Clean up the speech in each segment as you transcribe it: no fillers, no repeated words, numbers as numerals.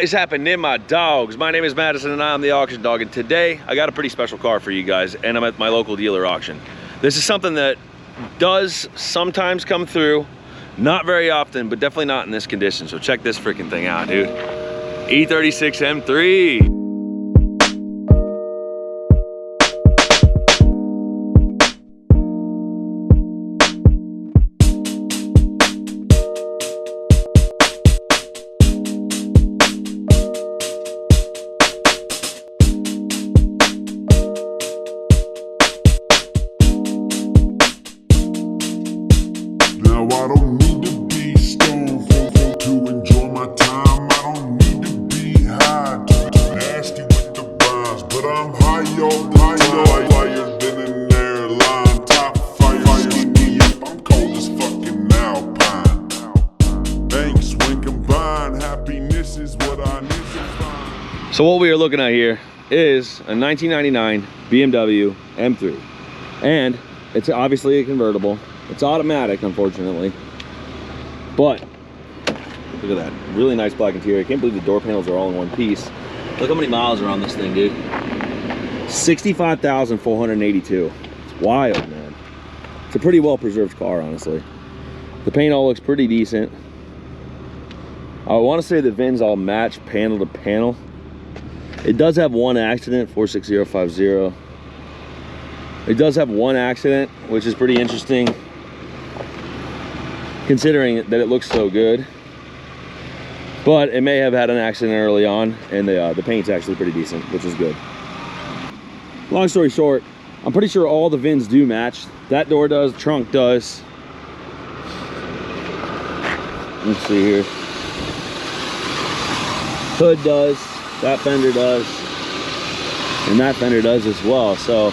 What is happening, my dogs? My name is Madison and I'm the auction dog, and today I got a pretty special car for you guys, and I'm at my local dealer auction. This is something that does sometimes come through, not very often, but definitely not in this condition. So check this freaking thing out, dude. E36 M3. Now I don't need to be stoned to enjoy my time. I don't need to be high to nasty with the rhymes, but I'm high all the time. Higher than an airline, top fire, skinny up. I'm cold as fucking alpine. Thanks when combined, happiness is what I need to find. So what we are looking at here is a 1999 BMW M3, and it's obviously a convertible. It's automatic, unfortunately, but look at that, really nice black interior. I can't believe the door panels are all in one piece. Look how many miles are on this thing, dude. 65,482. It's wild, man. It's a pretty well preserved car, honestly. The paint all looks pretty decent. I want to say the VINs all match panel to panel. It does have one accident, 46050. It does have one accident, which is pretty interesting, considering that it looks so good. But it may have had an accident early on, and the paint's actually pretty decent, which is good. Long story short, I'm pretty sure all the VINs do match. That door does, trunk does. Let's see here. Hood does, that fender does, and that fender does as well. So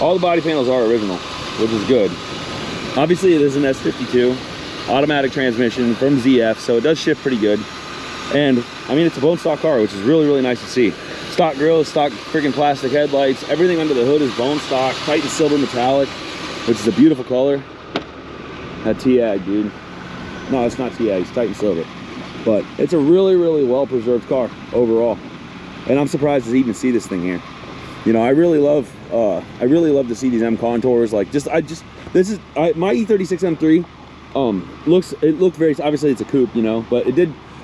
all the body panels are original, which is good. Obviously it is an S52 automatic transmission from ZF, so it does shift pretty good. And I mean, it's a bone stock car, which is really, really nice to see. Stock grills, stock freaking plastic headlights, everything under the hood is bone stock, Titan silver metallic, which is a beautiful color. That T-Ag, dude. No, it's not T-Ag, it's Titan silver. But it's a really, really well preserved car overall. And I'm surprised to even see this thing here. You know, I really love to see these M contours. Like, this is my E36 M3. It looked very, obviously it's a coupe, you know, but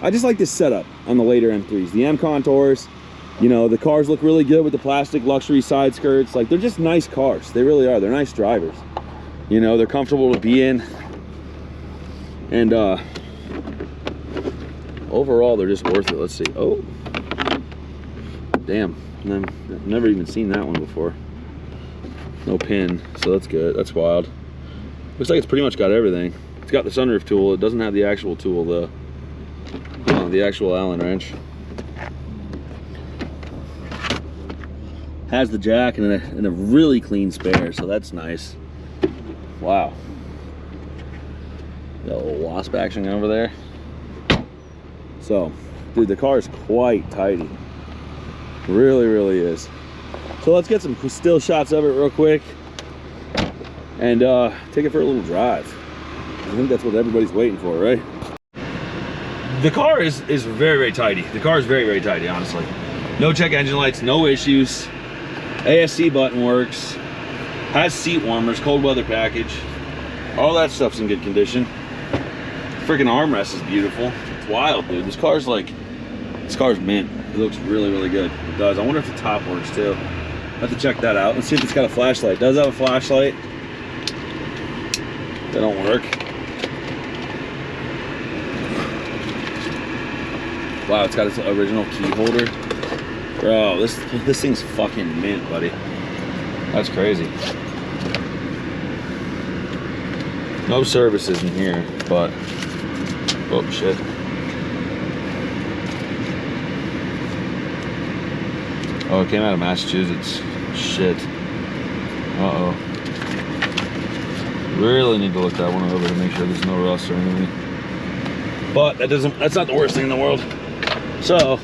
I just like this setup on the later M3s. The M contours, you know, the cars look really good with the plastic luxury side skirts. Like, they're just nice cars. They really are. They're nice drivers. You know, they're comfortable to be in. And overall, they're just worth it. Let's see. Oh, damn. I've never even seen that one before. No pin, so that's good. That's wild. Looks like it's pretty much got everything. It's got the sunroof tool. It doesn't have the actual tool though. The actual Allen wrench. Has the jack and a really clean spare, so that's nice. Wow. Got a little wasp action over there. So, dude, the car is quite tidy. Really, really is. So let's get some still shots of it real quick and take it for a little drive. I think that's what everybody's waiting for, right? The car is very, very tidy. The car is very, very tidy, honestly. No check engine lights, no issues. ASC button works. Has seat warmers, cold weather package. All that stuff's in good condition. Freaking armrest is beautiful. It's wild, dude. This car's mint. It looks really, really good. It does. I wonder if the top works too. I have to check that out. Let's see if it's got a flashlight. It does have a flashlight. They don't work. Wow, it's got its original key holder. Bro, this thing's fucking mint, buddy. That's crazy. No services in here, but oh shit. Oh, it came out of Massachusetts. Shit. Uh-oh. Really need to look that one over to make sure there's no rust or anything. But that's not the worst thing in the world. So,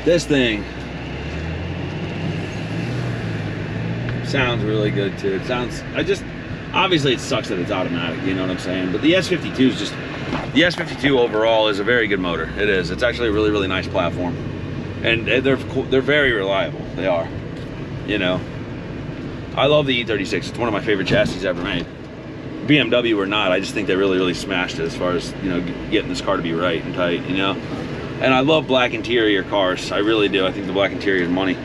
this thing sounds really good too. It sounds, Obviously, it sucks that it's automatic, you know what I'm saying? But the S52 is just, the S52 overall is a very good motor. It is. It's actually a really, really nice platform. And they're very reliable. They are, you know. I love the E36. It's one of my favorite chassis ever made. BMW or not, I just think they really, really smashed it as far as, you know, getting this car to be right and tight, you know. And I love black interior cars. I really do. I think the black interior is money.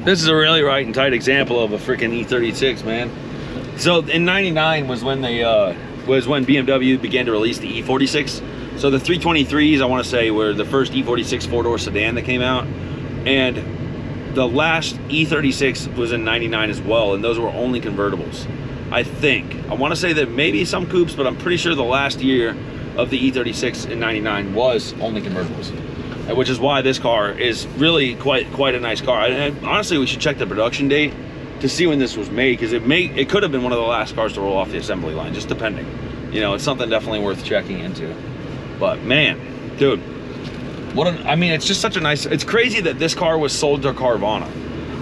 This is a really right and tight example of a freaking E36, man. So in '99 was when they BMW began to release the E46. So the 323s, I want to say, were the first E46 four-door sedan that came out, and the last E36 was in '99 as well, and those were only convertibles. I think. I want to say that maybe some coupes, but I'm pretty sure the last year of the E36 in '99 was only convertibles. Which is why this car is really quite a nice car. And honestly, we should check the production date to see when this was made, because it could have been one of the last cars to roll off the assembly line, just depending. You know, it's something definitely worth checking into. But man, dude, I mean, it's just such a nice. It's crazy that this car was sold to Carvana.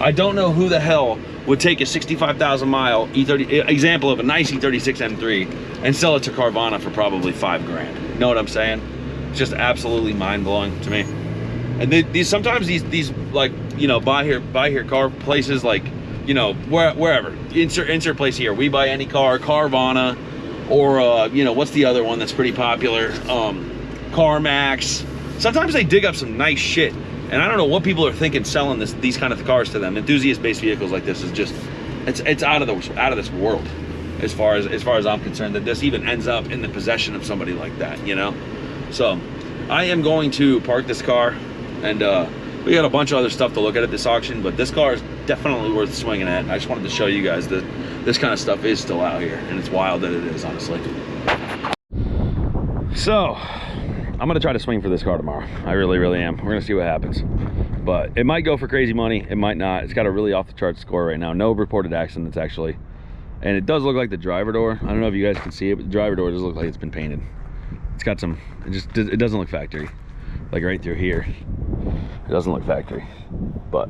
I don't know who the hell would take a 65,000 mile E30 example of a nice E36 M3 and sell it to Carvana for probably $5 grand. You know what I'm saying? It's just absolutely mind-blowing to me. And these sometimes these like, you know, buy here car places, like, you know, wherever, insert place here, We Buy Any Car, Carvana, or you know, what's the other one that's pretty popular, CarMax. Sometimes they dig up some nice shit, and I don't know what people are thinking selling these kind of cars to them. Enthusiast-based vehicles like this is just, it's out of this world, as far as I'm concerned, that this even ends up in the possession of somebody like that, you know. So I am going to park this car, and we got a bunch of other stuff to look at this auction, but this car is definitely worth swinging at. I just wanted to show you guys that this kind of stuff is still out here, and it's wild that it is, honestly. So I'm gonna try to swing for this car tomorrow. I really, really am. We're gonna see what happens, but it might go for crazy money, it might not. It's got a really off the charts score right now. No reported accidents, actually, and it does look like the driver door, I don't know if you guys can see it, but the driver door does look like it's been painted. It's got some, it doesn't look factory, like right through here. It doesn't look factory, but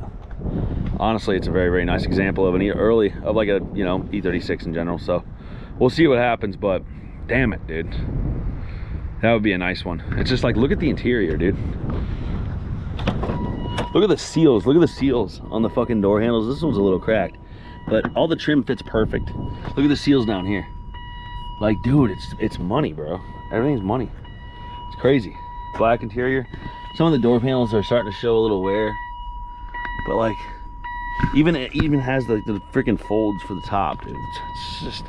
honestly, it's a very, very nice example of like a, you know, E36 in general. So we'll see what happens, but damn it, dude, that would be a nice one. It's just like, look at the interior, dude. Look at the seals. Look at the seals on the fucking door handles. This one's a little cracked, but all the trim fits perfect. Look at the seals down here. Like, dude, it's money, bro. Everything's money. It's crazy. Black interior. Some of the door panels are starting to show a little wear, but like, it even has the freaking folds for the top, dude. It's just,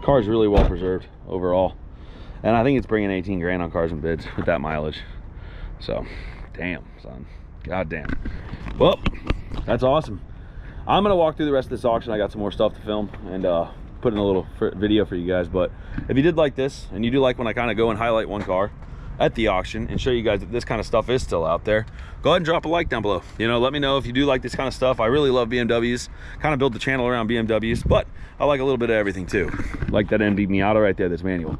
car's really well preserved overall, and I think it's bringing 18 grand on Cars and Bids with that mileage. So, damn, son. God damn. Well, that's awesome. I'm gonna walk through the rest of this auction. I got some more stuff to film and put in a little video for you guys. But if you did like this, and you do like when I kind of go and highlight one car at the auction and show you guys that this kind of stuff is still out there, go ahead and drop a like down below. You know, let me know if you do like this kind of stuff. I really love BMWs, kind of build the channel around BMWs, but I like a little bit of everything too. Like that NV Miata right there, that's manual.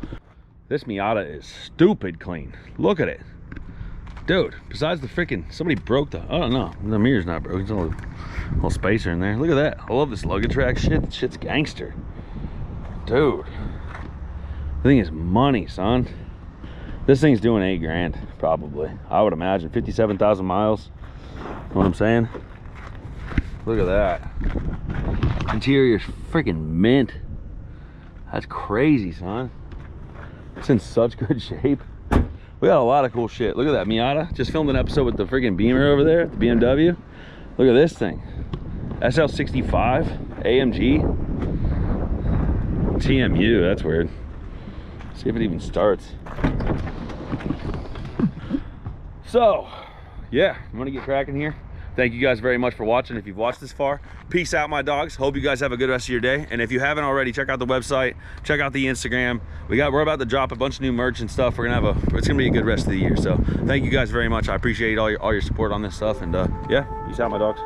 This Miata is stupid clean. Look at it, dude. Besides the freaking, somebody broke the, oh no, the mirror's not broken. It's a little spacer in there. Look at that. I love this luggage rack shit. Shit's gangster, dude. The thing is money, son. This thing's doing 8 grand, probably. I would imagine 57,000 miles. You know what I'm saying? Look at that. Interior's freaking mint. That's crazy, son. It's in such good shape. We got a lot of cool shit. Look at that Miata. Just filmed an episode with the freaking Beamer over there, the BMW. Look at this thing. SL65 AMG TMU. That's weird. See if it even starts. So yeah, I'm gonna get cracking here. Thank you guys very much for watching. If you've watched this far, peace out, my dogs. Hope you guys have a good rest of your day. And if you haven't already, check out the website, check out the Instagram. We're about to drop a bunch of new merch and stuff. It's gonna be a good rest of the year. So thank you guys very much. I appreciate all your support on this stuff. And yeah, peace out, my dogs.